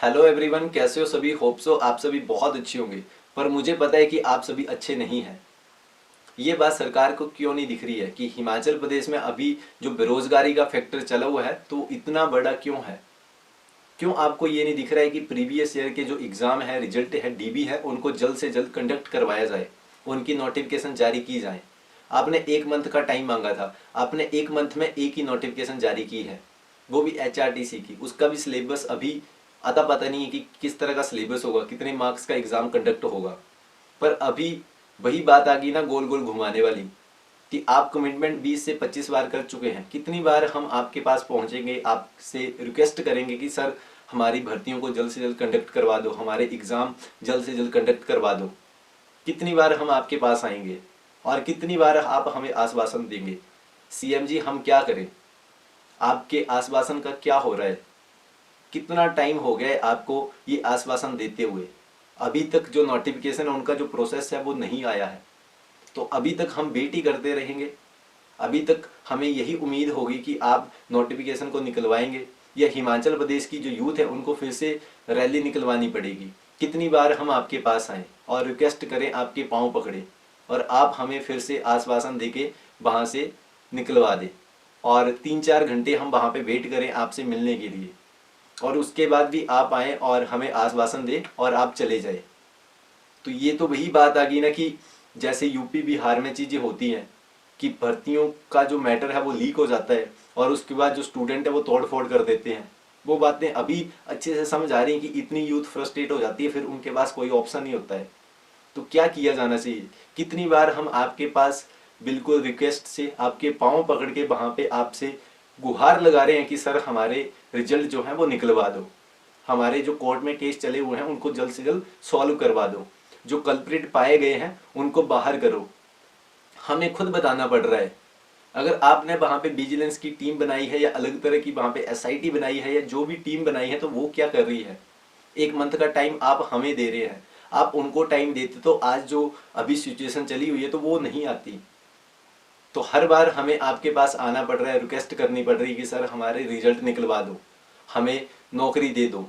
Hello everyone, कैसे हो सभी। होप सो आप सभी बहुत अच्छे होंगे। पर मुझे पता है कि आप सभी अच्छे नहीं हैं। ये बात सरकार को क्यों नहीं दिख रही है कि हिमाचल प्रदेश में अभी जो बेरोजगारी का फैक्टर चला हुआ है तो इतना बड़ा क्यों है। क्यों आपको ये नहीं दिख रहा है कि प्रीवियस ईयर के जो एग्जाम है, रिजल्ट है, डीबी है, उनको जल्द से जल्द कंडक्ट करवाया जाए, उनकी नोटिफिकेशन जारी की जाए। आपने एक मंथ का टाइम मांगा था, आपने एक मंथ में एक ही नोटिफिकेशन जारी की है, वो भी एचआरटीसी की। उसका भी सिलेबस अभी अता पता नहीं है कि किस तरह का सिलेबस होगा, कितने मार्क्स का एग्जाम कंडक्ट होगा। पर अभी वही बात आ गई ना, गोल गोल घुमाने वाली, कि आप कमिटमेंट 20 से 25 बार कर चुके हैं। कितनी बार हम आपके पास पहुंचेंगे, आपसे रिक्वेस्ट करेंगे कि सर हमारी भर्तियों को जल्द से जल्द कंडक्ट करवा दो, हमारे एग्जाम जल्द से जल्द कंडक्ट करवा दो। कितनी बार हम आपके पास आएंगे और कितनी बार आप हमें आश्वासन देंगे। सीएम जी, हम क्या करें, आपके आश्वासन का क्या हो रहा है। कितना टाइम हो गया है आपको ये आश्वासन देते हुए, अभी तक जो नोटिफिकेशन है उनका जो प्रोसेस है वो नहीं आया है। तो अभी तक हम वेट ही करते रहेंगे। अभी तक हमें यही उम्मीद होगी कि आप नोटिफिकेशन को निकलवाएंगे, या हिमाचल प्रदेश की जो यूथ है उनको फिर से रैली निकलवानी पड़ेगी। कितनी बार हम आपके पास आएँ और रिक्वेस्ट करें, आपके पाँव पकड़े, और आप हमें फिर से आश्वासन देके वहाँ से निकलवा दें, और 3-4 घंटे हम वहाँ पे वेट करें आपसे मिलने के लिए, और उसके बाद भी आप आए और हमें आश्वासन दें और आप चले जाए। तो ये तो वही बात आ गई ना कि जैसे यूपी बिहार में चीज़ें होती हैं कि भर्तियों का जो मैटर है वो लीक हो जाता है और उसके बाद जो स्टूडेंट है वो तोड़ फोड़ कर देते हैं। वो बातें अभी अच्छे से समझ आ रही हैं कि इतनी यूथ फ्रस्ट्रेट हो जाती है, फिर उनके पास कोई ऑप्शन नहीं होता है। तो क्या किया जाना चाहिए। कितनी बार हम आपके पास बिल्कुल रिक्वेस्ट से आपके पाँव पकड़ के वहाँ पे आपसे गुहार लगा रहे हैं कि सर हमारे रिजल्ट जो है वो निकलवा दो, हमारे जो कोर्ट में केस चले हुए हैं उनको जल्द से जल्द सॉल्व करवा दो, जो कल्प्रिट पाए गए हैं उनको बाहर करो। हमें खुद बताना पड़ रहा है। अगर आपने वहां पे विजिलेंस की टीम बनाई है या अलग तरह की वहां पे एसआईटी बनाई है या जो भी टीम बनाई है, तो वो क्या कर रही है। एक मंथ का टाइम आप हमें दे रहे हैं, आप उनको टाइम देते तो आज जो अभी सिचुएशन चली हुई है तो वो नहीं आती। तो हर बार हमें आपके पास आना पड़ रहा है, रिक्वेस्ट करनी पड़ रही है कि सर हमारे रिजल्ट निकलवा दो, हमें नौकरी दे दो।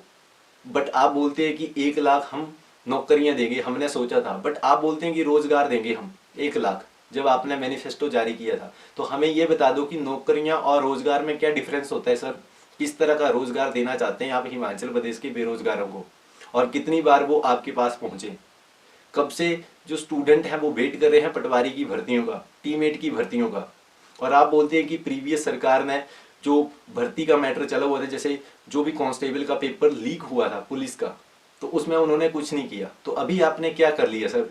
बट आप बोलते हैं कि 1 लाख हम नौकरियां देंगे, हमने सोचा था। बट आप बोलते हैं कि रोजगार देंगे हम 1 लाख। जब आपने मैनिफेस्टो जारी किया था तो हमें ये बता दो कि नौकरियां और रोजगार में क्या डिफरेंस होता है सर। किस तरह का रोजगार देना चाहते हैं आप हिमाचल प्रदेश के बेरोजगारों को, और कितनी बार वो आपके पास पहुंचे। कब से जो स्टूडेंट हैं वो वेट कर रहे हैं पटवारी की भर्तियों का, टीमेट की भर्तियों का। और आप बोलते हैं कि प्रीवियस सरकार ने जो भर्ती का मैटर चला हुआ था, जैसे जो भी कांस्टेबल का पेपर लीक हुआ था पुलिस का, तो उसमें उन्होंने कुछ नहीं किया। तो अभी आपने क्या कर लिया सर,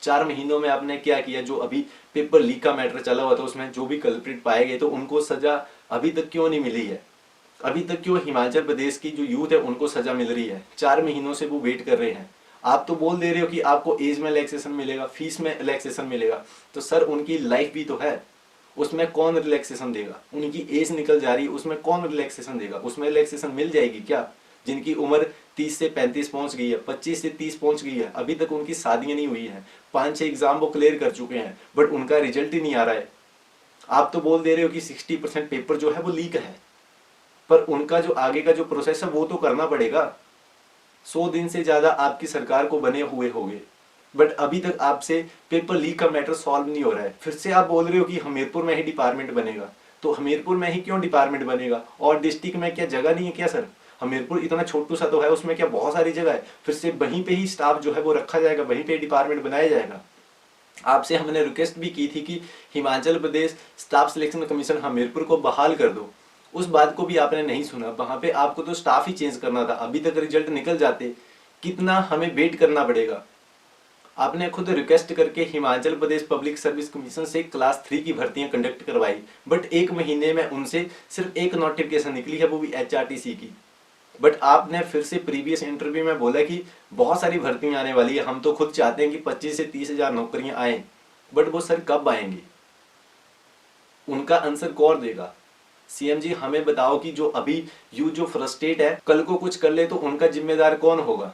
4 महीनों में आपने क्या किया। जो अभी पेपर लीक का मैटर चला हुआ था उसमें जो भी कल्प्रिट पाए गए तो उनको सजा अभी तक क्यों नहीं मिली है। अभी तक क्यों हिमाचल प्रदेश की जो यूथ है उनको सजा मिल रही है। 4 महीनों से वो वेट कर रहे हैं। आप तो बोल दे रहे हो कि आपको एज में रिलैक्सेशन मिलेगा, फीस में रिलैक्सेशन मिलेगा, तो सर उनकी लाइफ भी तो है, उसमें कौन रिलैक्सेशन देगा। उनकी एज निकल जा रही है, उसमें कौन रिलैक्सेशन देगा। उसमें रिलैक्सेशन मिल जाएगी क्या। जिनकी उम्र 30 से 35 पहुंच गई है, 25 से 30 पहुंच गई है, अभी तक उनकी शादियां नहीं हुई हैं, 5-6 एग्जाम वो क्लियर कर चुके हैं, बट उनका रिजल्ट ही नहीं आ रहा है। आप तो बोल दे रहे हो कि 60% पेपर जो है वो लीक है, पर उनका जो आगे का जो प्रोसेस है वो तो करना पड़ेगा। 100 दिन से ज्यादा आपकी सरकार को बने हुए होंगे, बट अभी तक आपसे पेपर लीक का मैटर सॉल्व नहीं हो रहा है। फिर से आप बोल रहे हो कि हमीरपुर में ही डिपार्टमेंट बनेगा। तो हमीरपुर में ही क्यों डिपार्टमेंट बनेगा, और डिस्ट्रिक्ट में क्या जगह नहीं है क्या सर। हमीरपुर इतना छोटू सा तो है, उसमें क्या बहुत सारी जगह है। फिर से वहीं पे ही स्टाफ जो है वो रखा जाएगा, वहीं पे डिपार्टमेंट बनाया जाएगा। आपसे हमने रिक्वेस्ट भी की थी कि Himachal Pradesh staff selection commission Hamirpur को बहाल कर दो, उस बात को भी आपने नहीं सुना। वहां पे आपको तो स्टाफ ही चेंज करना था, अभी तक रिजल्ट निकल जाते। कितना हमें वेट करना पड़ेगा। आपने खुद रिक्वेस्ट करके Himachal Pradesh public service commission से क्लास 3 की भर्तियां कंडक्ट करवाई, बट 1 महीने में उनसे सिर्फ एक नोटिफिकेशन निकली है, वो भी एचआरटीसी की। बट आपने फिर से प्रीवियस इंटरव्यू में बोला कि बहुत सारी भर्तियां आने वाली है, हम तो खुद चाहते हैं कि 25 से 30 हजार नौकरियां आए। बट वो सर कब आएंगी, उनका आंसर कौन देगा। सीएम जी, हमें बताओ कि जो अभी यूथ जो फ्रस्ट्रेट है, कल को कुछ कर ले तो उनका जिम्मेदार कौन होगा।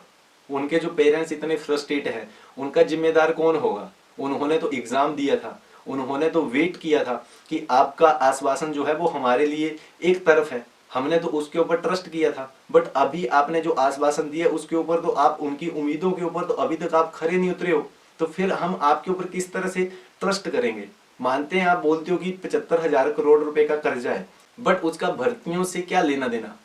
उनके जो पेरेंट्स इतने फ्रस्ट्रेट है, उनका जिम्मेदार कौन होगा। उन्होंने तो एग्जाम दिया था, उन्होंने तो वेट किया था कि आपका आश्वासन जो है वो हमारे लिए एक तरफ है, हमने तो उसके ऊपर ट्रस्ट किया था, बट अभी आपने जो आश्वासन दिया उसके ऊपर तो आप, उनकी उम्मीदों के ऊपर तो अभी तक आप खरे नहीं उतरे हो, तो फिर हम आपके ऊपर किस तरह से ट्रस्ट करेंगे। मानते हैं आप बोलते हो कि 75,000 करोड़ रुपए का कर्जा है, बट उसका भर्तियों से क्या लेना देना।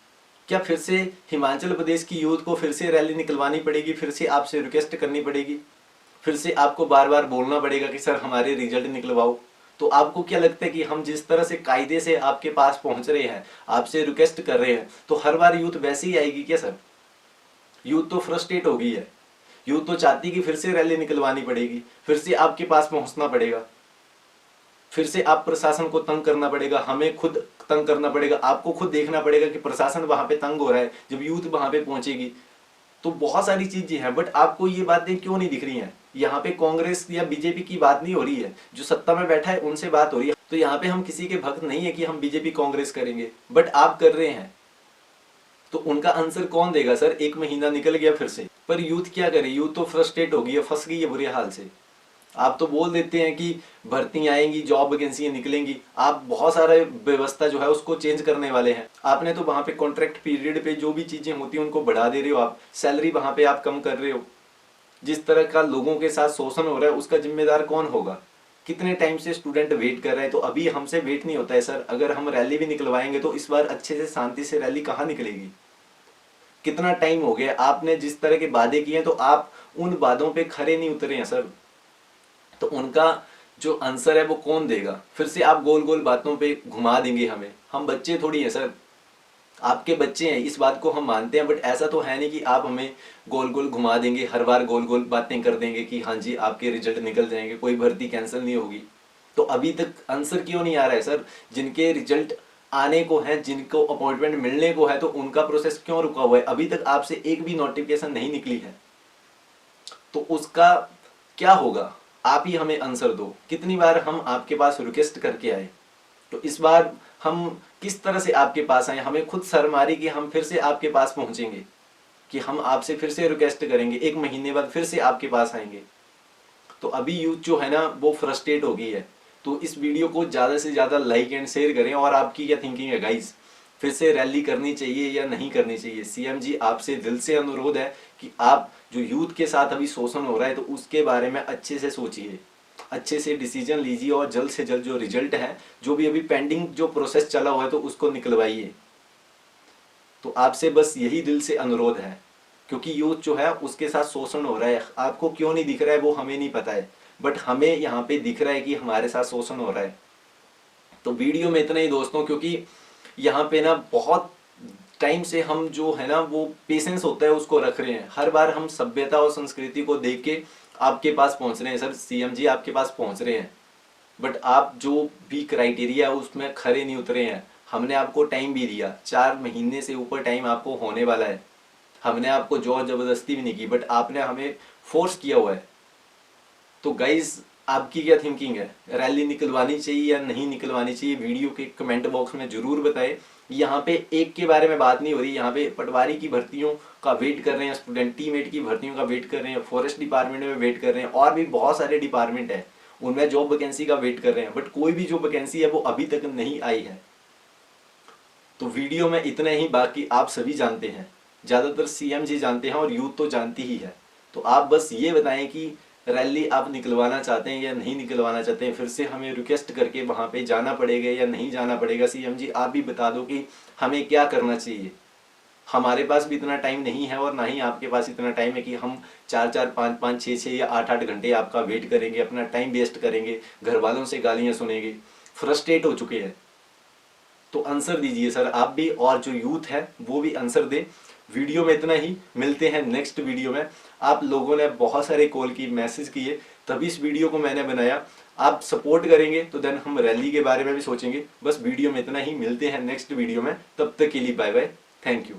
क्या फिर से हिमाचल प्रदेश की यूथ को फिर से रैली निकलवानी पड़ेगी, फिर से आपसे रिक्वेस्ट करनी पड़ेगी, फिर से आपको बार बार बोलना पड़ेगा कि सर हमारे रिजल्ट निकलवाओ। तो आपको क्या लगता है कि हम जिस तरह से कायदे से आपके पास पहुंच रहे हैं, आपसे रिक्वेस्ट कर रहे हैं, तो हर बार यूथ वैसे ही आएगी क्या सर? यूथ तो फ्रस्ट्रेट हो गई है, यूथ तो चाहती कि फिर से रैली निकलवानी पड़ेगी, फिर से आपके पास पहुंचना पड़ेगा, फिर से आप प्रशासन को तंग करना पड़ेगा, हमें खुद तंग करना पड़ेगा, आपको खुद देखना पड़ेगा कि प्रशासन वहां पे तंग हो रहा है जब यूथ वहां पे पहुंचेगी। तो बहुत सारी चीजें हैं, बट आपको ये बातें क्यों नहीं दिख रही हैं? यहाँ पे कांग्रेस या बीजेपी की बात नहीं हो रही है, जो सत्ता में बैठा है उनसे बात हो रही है। तो यहाँ पे हम किसी के भक्त नहीं है कि हम बीजेपी कांग्रेस करेंगे, बट आप कर रहे हैं, तो उनका आंसर कौन देगा सर? 1 महीना निकल गया फिर से, पर यूथ क्या करे? यूथ तो फ्रस्ट्रेट हो गई है, फंस गई है बुरे हाल से। आप तो बोल देते हैं कि भर्ती आएंगी, जॉब वैकेंसी निकलेंगी, आप बहुत सारा व्यवस्था जो है उसको चेंज करने वाले हैं। आपने तो वहां पे कॉन्ट्रैक्ट पीरियड पे जो भी चीजें होती हैं उनको बढ़ा दे रहे हो, आप सैलरी वहां पे आप कम कर रहे हो। जिस तरह का लोगों के साथ शोषण हो रहा है उसका जिम्मेदार कौन होगा? कितने टाइम से स्टूडेंट वेट कर रहे हैं, तो अभी हमसे वेट नहीं होता है सर। अगर हम रैली भी निकलवाएंगे तो इस बार अच्छे से शांति से रैली कहाँ निकलेगी? कितना टाइम हो गया, आपने जिस तरह के वादे किए हैं तो आप उन वादों पे खरे नहीं उतरे हैं सर। तो उनका जो आंसर है वो कौन देगा? फिर से आप गोल गोल बातों पे घुमा देंगे हमें। हम बच्चे थोड़ी हैं सर, आपके बच्चे हैं, इस बात को हम मानते हैं, बट ऐसा तो है नहीं कि आप हमें गोल गोल घुमा देंगे, हर बार गोल गोल बातें कर देंगे कि हाँ जी आपके रिजल्ट निकल जाएंगे, कोई भर्ती कैंसिल नहीं होगी। तो अभी तक आंसर क्यों नहीं आ रहा है सर? जिनके रिजल्ट आने को है, जिनको अपॉइंटमेंट मिलने को है, तो उनका प्रोसेस क्यों रुका हुआ है? अभी तक आपसे एक भी नोटिफिकेशन नहीं निकली है, तो उसका क्या होगा? आप ही हमें आंसर दो। कितनी बार हम आपके पास रिक्वेस्ट करके आए, तो इस बार हम किस तरह से आपके पास आए? हमें खुद शर्म आ रही कि हम फिर से आपके पास पहुंचेंगे, कि हम आपसे फिर से रिक्वेस्ट करेंगे, 1 महीने बाद फिर से आपके पास आएंगे। तो अभी यूथ जो है ना वो फ्रस्ट्रेट हो गई है। तो इस वीडियो को ज्यादा से ज्यादा लाइक एंड शेयर करें। और आपकी क्या थिंकिंग है गाइस, फिर से रैली करनी चाहिए या नहीं करनी चाहिए? सीएम जी आपसे दिल से अनुरोध है कि आप जो यूथ के साथ अभी शोषण हो रहा है तो उसके बारे में अच्छे से सोचिए, अच्छे से डिसीजन लीजिए, और जल्द से जल्द जो रिजल्ट है, जो भी अभी पेंडिंग जो प्रोसेस चला हुआ है, तो उसको निकलवाइए। तो आपसे बस यही दिल से अनुरोध है, क्योंकि यूथ जो है उसके साथ शोषण हो रहा है। आपको क्यों नहीं दिख रहा है वो हमें नहीं पता है, बट हमें यहाँ पे दिख रहा है कि हमारे साथ शोषण हो रहा है। तो वीडियो में इतना ही दोस्तों, क्योंकि यहाँ पे ना बहुत टाइम से हम जो है ना वो पेशेंस होता है उसको रख रहे हैं। हर बार हम सभ्यता और संस्कृति को देख के आपके पास पहुंच रहे हैं सर, सीएम जी आपके पास पहुंच रहे हैं, बट आप जो भी क्राइटेरिया है उसमें खरे नहीं उतरे हैं। हमने आपको टाइम भी दिया, 4 महीने से ऊपर टाइम आपको होने वाला है। हमने आपको जोर जबरदस्ती भी नहीं की, बट आपने हमें फोर्स किया हुआ है। तो गाइज आपकी क्या थिंकिंग है, रैली निकलवानी चाहिए या नहीं निकलवानी चाहिए? वीडियो के कमेंट बॉक्स में जरूर बताएं। यहाँ पे एक के बारे में बात नहीं हो रही, यहाँ पे पटवारी की भर्तियों का वेट कर रहे हैं स्टूडेंट, टीमेट की भर्तियों का वेट कर रहे हैं, फॉरेस्ट डिपार्टमेंट में वेट कर रहे हैं, और भी बहुत सारे डिपार्टमेंट है उनमें जॉब वैकेंसी का वेट कर रहे हैं, बट कोई भी जो वैकेंसी है वो अभी तक नहीं आई है। तो वीडियो में इतना ही, बाकी आप सभी जानते हैं, ज्यादातर सीएम जी जानते हैं और यूथ तो जानती ही है। तो आप बस ये बताएं कि रैली आप निकलवाना चाहते हैं या नहीं निकलवाना चाहते हैं? फिर से हमें रिक्वेस्ट करके वहां पे जाना पड़ेगा या नहीं जाना पड़ेगा? सीएम जी आप भी बता दो कि हमें क्या करना चाहिए। हमारे पास भी इतना टाइम नहीं है, और ना ही आपके पास इतना टाइम है कि हम 4-4, 5-5, 6-6 या 8-8 घंटे आपका वेट करेंगे, अपना टाइम वेस्ट करेंगे, घर वालों से गालियां सुनेंगे, फ्रस्ट्रेट हो चुके हैं। तो आंसर दीजिए सर आप भी, और जो यूथ है वो भी आंसर दे। वीडियो में इतना ही, मिलते हैं नेक्स्ट वीडियो में। आप लोगों ने बहुत सारे कॉल की, मैसेज किए, तभी इस वीडियो को मैंने बनाया। आप सपोर्ट करेंगे तो देन हम रैली के बारे में भी सोचेंगे। बस वीडियो में इतना ही, मिलते हैं नेक्स्ट वीडियो में, तब तक के लिए बाय बाय, थैंक यू।